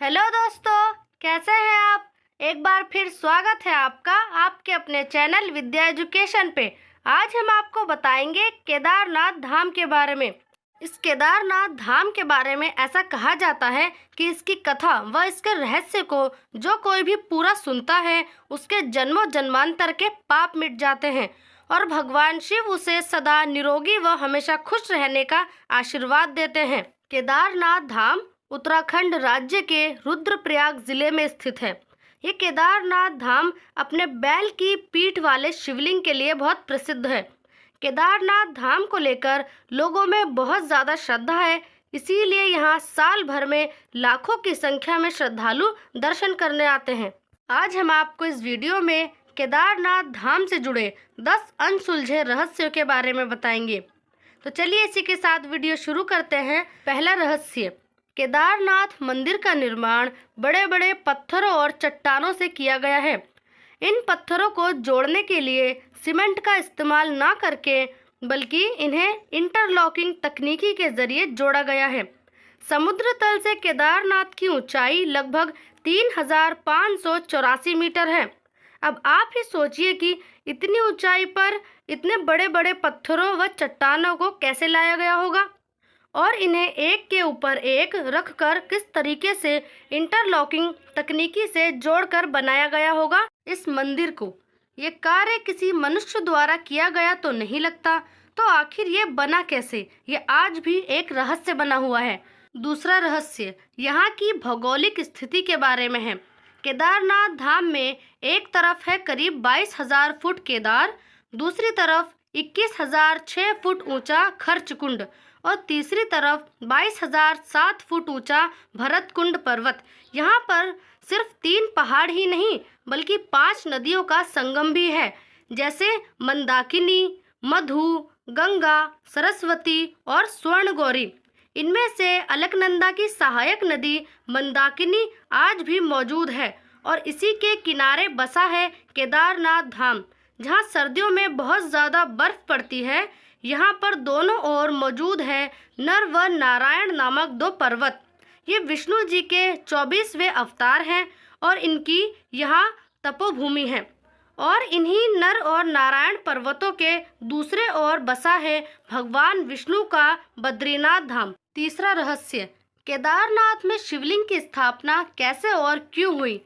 Hello दोस्तों, कैसे हैं आप। एक बार फिर स्वागत है आपका आपके अपने चैनल विद्या एजुकेशन पे। आज हम आपको बताएंगे केदारनाथ धाम के बारे में। इस केदारनाथ धाम के बारे में ऐसा कहा जाता है कि इसकी कथा व इसके रहस्य को जो कोई भी पूरा सुनता है उसके जन्मों जन्मांतर के पाप मिट जाते हैं और भगवान शिव उसे सदा निरोगी व हमेशा खुश रहने का आशीर्वाद देते हैं। केदारनाथ धाम उत्तराखंड राज्य के रुद्रप्रयाग जिले में स्थित है। ये केदारनाथ धाम अपने बैल की पीठ वाले शिवलिंग के लिए बहुत प्रसिद्ध है। केदारनाथ धाम को लेकर लोगों में बहुत ज़्यादा श्रद्धा है, इसीलिए यहाँ साल भर में लाखों की संख्या में श्रद्धालु दर्शन करने आते हैं। आज हम आपको इस वीडियो में केदारनाथ धाम से जुड़े 10 अनसुलझे रहस्यों के बारे में बताएंगे। तो चलिए इसी के साथ वीडियो शुरू करते हैं। पहला रहस्य, केदारनाथ मंदिर का निर्माण बड़े बड़े पत्थरों और चट्टानों से किया गया है। इन पत्थरों को जोड़ने के लिए सीमेंट का इस्तेमाल ना करके बल्कि इन्हें इंटरलॉकिंग तकनीकी के जरिए जोड़ा गया है। समुद्र तल से केदारनाथ की ऊंचाई लगभग 3584 मीटर है। अब आप ही सोचिए कि इतनी ऊंचाई पर इतने बड़े बड़े पत्थरों व चट्टानों को कैसे लाया गया होगा और इन्हें एक के ऊपर एक रखकर किस तरीके से इंटरलॉकिंग तकनीकी से जोड़कर बनाया गया होगा इस मंदिर को। ये कार्य किसी मनुष्य द्वारा किया गया तो नहीं लगता, तो आखिर ये बना कैसे, ये आज भी एक रहस्य बना हुआ है। दूसरा रहस्य यहाँ की भौगोलिक स्थिति के बारे में है। केदारनाथ धाम में एक तरफ है करीब 22,000 फुट केदार, दूसरी तरफ 21,006 फुट ऊंचा खर्च कुंड और तीसरी तरफ 22,007 फुट ऊंचा भरत कुंड पर्वत। यहाँ पर सिर्फ 3 पहाड़ ही नहीं बल्कि 5 नदियों का संगम भी है, जैसे मंदाकिनी, मधु, गंगा, सरस्वती और स्वर्णगौरी। इनमें से अलकनंदा की सहायक नदी मंदाकिनी आज भी मौजूद है और इसी के किनारे बसा है केदारनाथ धाम, जहाँ सर्दियों में बहुत ज़्यादा बर्फ पड़ती है। यहाँ पर दोनों ओर मौजूद है नर व नारायण नामक 2 पर्वत। ये विष्णु जी के 24वें अवतार हैं और इनकी यहाँ तपोभूमि है और इन्हीं नर और नारायण पर्वतों के दूसरे ओर बसा है भगवान विष्णु का बद्रीनाथ धाम। तीसरा रहस्य, केदारनाथ में शिवलिंग की स्थापना कैसे और क्यों हुई।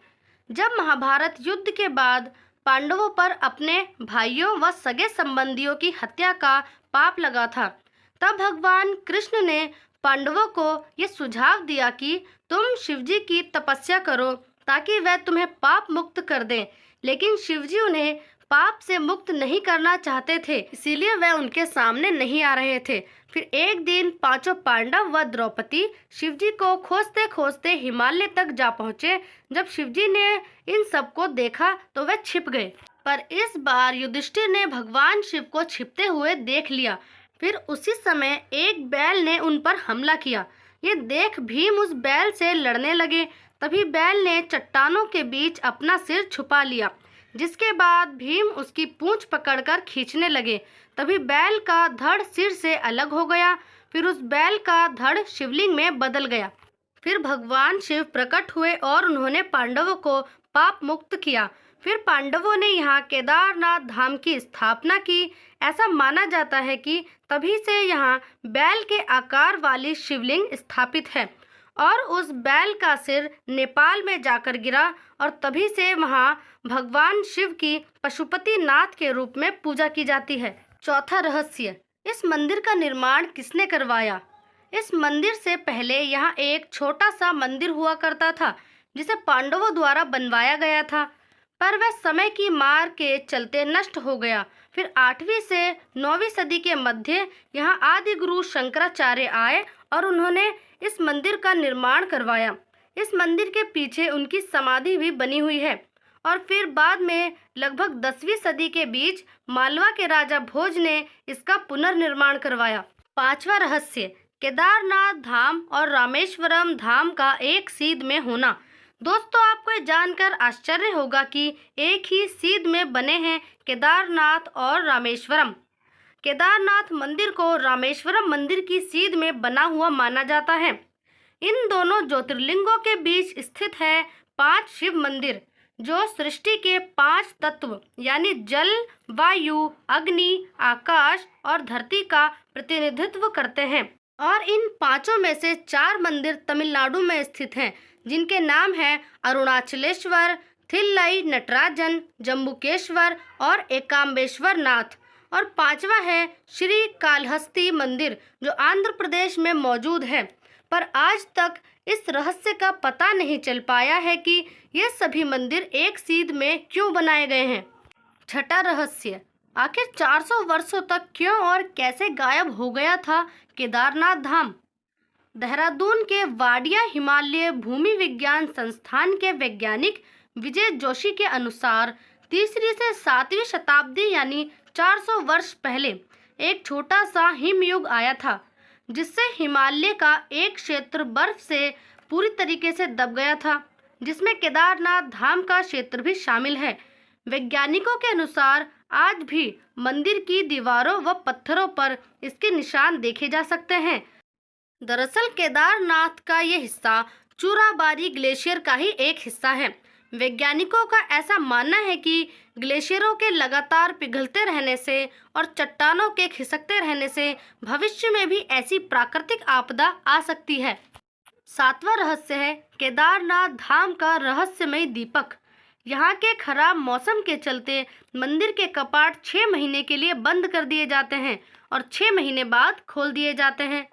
जब महाभारत युद्ध के बाद पांडवों पर अपने भाइयों व सगे संबंधियों की हत्या का पाप लगा था, तब भगवान कृष्ण ने पांडवों को ये सुझाव दिया कि तुम शिवजी की तपस्या करो ताकि वह तुम्हें पाप मुक्त कर दें। लेकिन शिवजी उन्हें पाप से मुक्त नहीं करना चाहते थे, इसीलिए वह उनके सामने नहीं आ रहे थे। फिर एक दिन 5 पांडव व द्रौपदी शिवजी को खोजते खोजते हिमालय तक जा पहुँचे। जब शिवजी ने इन सबको देखा तो वह छिप गए, पर इस बार युधिष्ठिर ने भगवान शिव को छिपते हुए देख लिया। फिर उसी समय एक बैल ने उन पर हमला किया। ये देख भीम उस बैल से लड़ने लगे। तभी बैल ने चट्टानों के बीच अपना सिर छुपा लिया, जिसके बाद भीम उसकी पूंछ पकड़कर खींचने लगे। तभी बैल का धड़ सिर से अलग हो गया। फिर उस बैल का धड़ शिवलिंग में बदल गया। फिर भगवान शिव प्रकट हुए और उन्होंने पांडवों को पाप मुक्त किया। फिर पांडवों ने यहाँ केदारनाथ धाम की स्थापना की। ऐसा माना जाता है कि तभी से यहाँ बैल के आकार वाली शिवलिंग स्थापित है और उस बैल का सिर नेपाल में जाकर गिरा और तभी से वहाँ भगवान शिव की पशुपति नाथ के रूप में पूजा की जाती है। चौथा रहस्य, इस मंदिर का निर्माण किसने करवाया। इस मंदिर से पहले यहाँ एक छोटा सा मंदिर हुआ करता था जिसे पांडवों द्वारा बनवाया गया था, पर वह समय की मार के चलते नष्ट हो गया। फिर 8वीं से 9वीं सदी के मध्य यहाँ आदि गुरु शंकराचार्य आए और उन्होंने इस मंदिर का निर्माण करवाया। इस मंदिर के पीछे उनकी समाधि भी बनी हुई है और फिर बाद में लगभग 10वीं सदी के बीच मालवा के राजा भोज ने इसका पुनर्निर्माण करवाया। पांचवा रहस्य, केदारनाथ धाम और रामेश्वरम धाम का एक सीध में होना। दोस्तों, आपको ये जानकर आश्चर्य होगा कि एक ही सीध में बने हैं केदारनाथ और रामेश्वरम। केदारनाथ मंदिर को रामेश्वरम मंदिर की सीध में बना हुआ माना जाता है। इन दोनों ज्योतिर्लिंगों के बीच स्थित है 5 शिव मंदिर, जो सृष्टि के 5 तत्व यानी जल, वायु, अग्नि, आकाश और धरती का प्रतिनिधित्व करते हैं। और इन पांचों में से 4 मंदिर तमिलनाडु में स्थित हैं, जिनके नाम हैं अरुणाचलेश्वर, थिल्लई नटराजन, जम्बुकेश्वर और एकाम्बेश्वर नाथ। और 5वां है श्री कालहस्ती मंदिर, जो आंध्र प्रदेश में मौजूद है। पर आज तक इस रहस्य का पता नहीं चल पाया है कि ये सभी मंदिर एक सीध में क्यों बनाए गए हैं। छठा रहस्य, आखिर 400 वर्षों तक क्यों और कैसे गायब हो गया था केदारनाथ धाम। देहरादून के वाडिया हिमालय भूमि विज्ञान संस्थान के वैज्ञानिक विजय जोशी के अनुसार 3री से 7वीं शताब्दी यानी 400 वर्ष पहले एक छोटा सा हिमयुग आया था, जिससे हिमालय का एक क्षेत्र बर्फ से पूरी तरीके से दब गया था, जिसमें केदारनाथ धाम का क्षेत्र भी शामिल है। वैज्ञानिकों के अनुसार आज भी मंदिर की दीवारों व पत्थरों पर इसके निशान देखे जा सकते हैं। दरअसल केदारनाथ का ये हिस्सा चूराबारी ग्लेशियर का ही एक हिस्सा है। वैज्ञानिकों का ऐसा मानना है कि ग्लेशियरों के लगातार पिघलते रहने से और चट्टानों के खिसकते रहने से भविष्य में भी ऐसी प्राकृतिक आपदा आ सकती है। 7वां रहस्य है केदारनाथ धाम का रहस्यमय दीपक। यहाँ के खराब मौसम के चलते मंदिर के कपाट 6 महीने के लिए बंद कर दिए जाते हैं और 6 महीने बाद खोल दिए जाते हैं।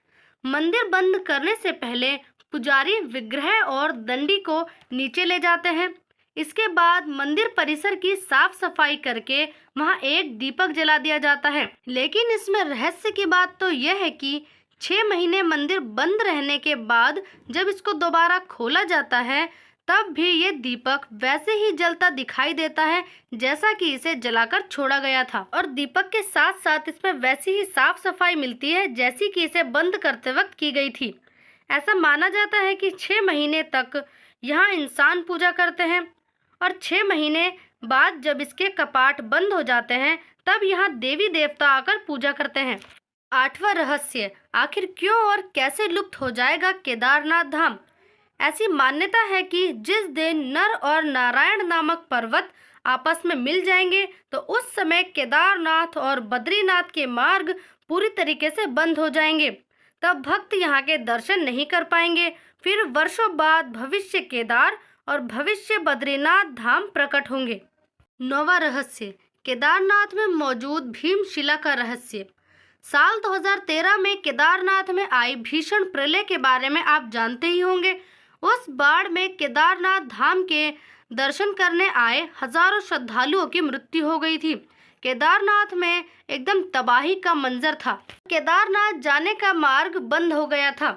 मंदिर बंद करने से पहले पुजारी विग्रह और दंडी को नीचे ले जाते हैं। इसके बाद मंदिर परिसर की साफ सफाई करके वहां एक दीपक जला दिया जाता है। लेकिन इसमें रहस्य की बात तो यह है कि 6 महीने मंदिर बंद रहने के बाद जब इसको दोबारा खोला जाता है, तब भी ये दीपक वैसे ही जलता दिखाई देता है जैसा कि इसे जलाकर छोड़ा गया था। और दीपक के साथ साथ इसमें वैसी ही साफ सफाई मिलती है जैसी कि इसे बंद करते वक्त की गई थी। ऐसा माना जाता है कि 6 महीने तक यहाँ इंसान पूजा करते हैं और 6 महीने बाद जब इसके कपाट बंद हो जाते हैं, तब यहाँ देवी देवता आकर पूजा करते हैं। 8वां रहस्य, आखिर क्यों और कैसे लुप्त हो जाएगा केदारनाथ धाम। ऐसी मान्यता है कि जिस दिन नर और नारायण नामक पर्वत आपस में मिल जाएंगे, तो उस समय केदारनाथ और बद्रीनाथ के मार्ग पूरी तरीके से बंद हो जाएंगे। तब भक्त यहाँ के दर्शन नहीं कर पाएंगे। फिर वर्षों बाद भविष्य केदार और भविष्य बद्रीनाथ धाम प्रकट होंगे। 9वां रहस्य, केदारनाथ में मौजूद भीमशिला का रहस्य। साल 2013 में केदारनाथ में आई भीषण प्रलय के बारे में आप जानते ही होंगे। उस बाढ़ में केदारनाथ धाम के दर्शन करने आए हजारों श्रद्धालुओं की मृत्यु हो गई थी। केदारनाथ में एकदम तबाही का मंजर था। केदारनाथ जाने का मार्ग बंद हो गया था।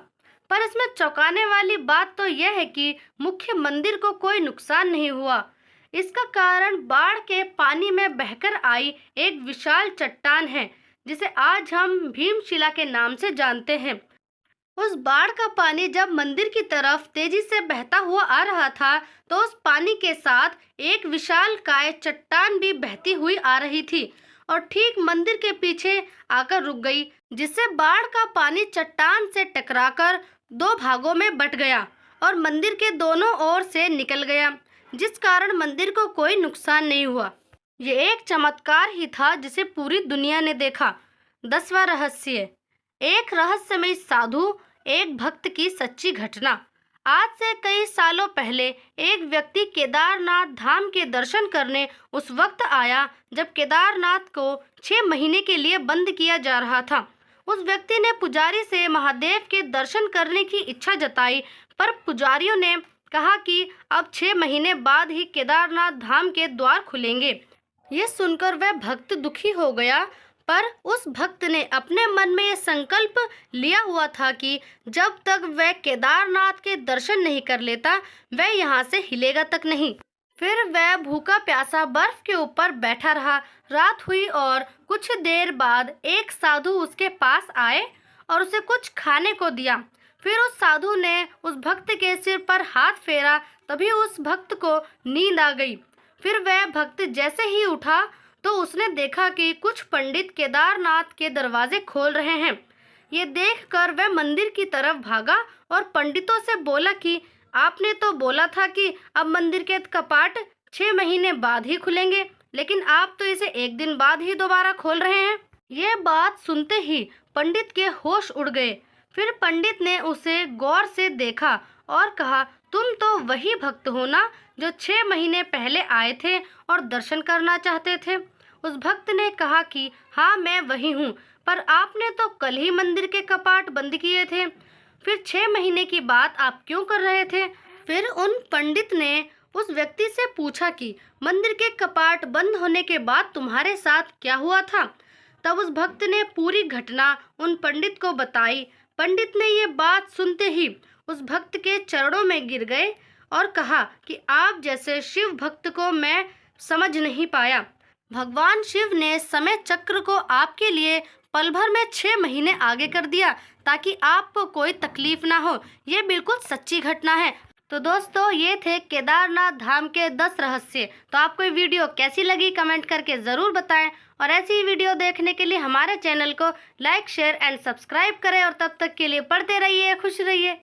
पर इसमें चौंकाने वाली बात तो यह है कि मुख्य मंदिर को कोई नुकसान नहीं हुआ। इसका कारण बाढ़ के पानी में बहकर आई एक विशाल चट्टान है, जिसे आज हम भीमशिला के नाम से जानते हैं। उस बाढ़ का पानी जब मंदिर की तरफ तेजी से बहता हुआ आ रहा था, तो उस पानी के साथ एक विशालकाय चट्टान भी बहती हुई आ रही थी और ठीक मंदिर के पीछे आकर रुक गई, जिससे बाढ़ का पानी चट्टान से टकराकर 2 भागों में बट गया और मंदिर के दोनों ओर से निकल गया, जिस कारण मंदिर को कोई नुकसान नहीं हुआ। ये एक चमत्कार ही था जिसे पूरी दुनिया ने देखा। 10वां रहस्य, एक रहस्यमय साधु एक भक्त की सच्ची घटना। आज से कई सालों पहले एक व्यक्ति केदारनाथ धाम के दर्शन करने उस वक्त आया जब केदारनाथ को 6 महीने के लिए बंद किया जा रहा था। उस व्यक्ति ने पुजारी से महादेव के दर्शन करने की इच्छा जताई, पर पुजारियों ने कहा कि अब 6 महीने बाद ही केदारनाथ धाम के द्वार खुलेंगे। ये सुनकर वह भक्त दुखी हो गया, पर उस भक्त ने अपने मन में यह संकल्प लिया हुआ था कि जब तक वह केदारनाथ के दर्शन नहीं कर लेता, वह यहाँ से हिलेगा तक नहीं। फिर वह भूखा प्यासा बर्फ के ऊपर बैठा रहा। रात हुई और कुछ देर बाद एक साधु उसके पास आए और उसे कुछ खाने को दिया। फिर उस साधु ने उस भक्त के सिर पर हाथ फेरा, तभी उस भक्त को नींद आ गई। फिर वह भक्त जैसे ही उठा तो उसने देखा कि कुछ पंडित केदारनाथ के दरवाजे खोल रहे हैं। ये देखकर वह मंदिर की तरफ भागा और पंडितों से बोला कि आपने तो बोला था कि अब मंदिर के कपाट 6 महीने बाद ही खुलेंगे, लेकिन आप तो इसे 1 दिन बाद ही दोबारा खोल रहे हैं। ये बात सुनते ही पंडित के होश उड़ गए। फिर पंडित ने उसे गौर से देखा और कहा, तुम तो वही भक्त हो ना जो 6 महीने पहले आए थे और दर्शन करना चाहते थे। उस भक्त ने कहा कि हाँ, मैं वही हूँ, पर आपने तो कल ही मंदिर के कपाट बंद किए थे, फिर 6 महीने की बात आप क्यों कर रहे थे? फिर उन पंडित ने उस व्यक्ति से पूछा कि मंदिर के कपाट बंद होने के बाद तुम्हारे साथ क्या हुआ था? तब उस भक्त ने पूरी घटना उन पंडित को बताई। पंडित ने ये बात सुनते ही उस भक्त के चरणों में गिर गए और कहा कि आप जैसे शिव भक्त को मैं समझ नहीं पाया। भगवान शिव ने समय चक्र को आपके लिए पल भर में 6 महीने आगे कर दिया ताकि आपको कोई तकलीफ ना हो। ये बिल्कुल सच्ची घटना है। तो दोस्तों, ये थे केदारनाथ धाम के 10 रहस्य। तो आपको ये वीडियो कैसी लगी कमेंट करके ज़रूर बताएं और ऐसी ही वीडियो देखने के लिए हमारे चैनल को लाइक, शेयर एंड सब्सक्राइब करें और तब तक के लिए पढ़ते रहिए, खुश रहिए।